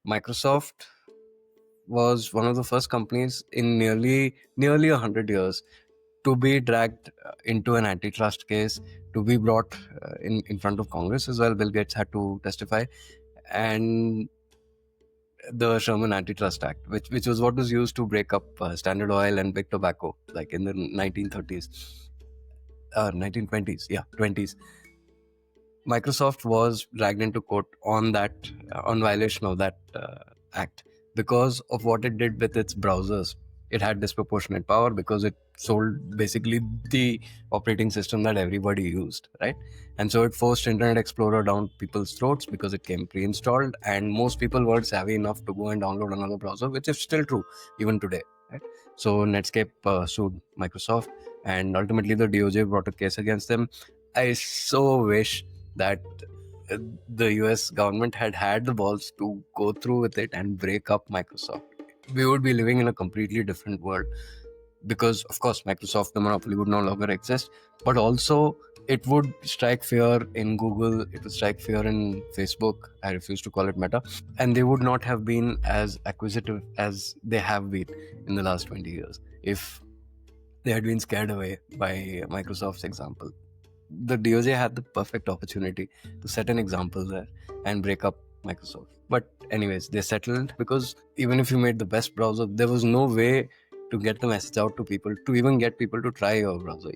Microsoft was one of the first companies in nearly 100 years to be dragged into an antitrust case, to be brought in front of Congress as well. Bill Gates had to testify, and the Sherman Antitrust Act, which was what was used to break up Standard Oil and Big Tobacco, like in the 1930s, 1920s, yeah, 20s. Microsoft was dragged into court on that on violation of that act because of what it did with its browsers. It had disproportionate power because it sold basically the operating system that everybody used, right? And so it forced Internet Explorer down people's throats because it came pre-installed, and most people weren't savvy enough to go and download another browser, which is still true even today, right? So Netscape sued Microsoft, and ultimately the DOJ brought a case against them. I so wish that the US government had the balls to go through with it and break up Microsoft. We would be living in a completely different world because, of course, Microsoft, the monopoly, would no longer exist, but also it would strike fear in Google, it would strike fear in Facebook. I refuse to call it Meta. And they would not have been as acquisitive as they have been in the last 20 years if they had been scared away by Microsoft's example. The DOJ had the perfect opportunity to set an example there and break up Microsoft. But anyways, they settled because even if you made the best browser, there was no way to get the message out to people, to even get people to try your browser.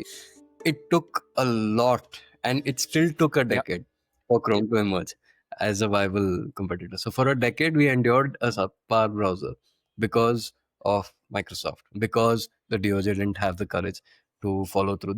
It took a lot, and it still took a decade for Chrome to emerge as a viable competitor. So for a decade, we endured a subpar browser because of Microsoft, because the DOJ didn't have the courage to follow through.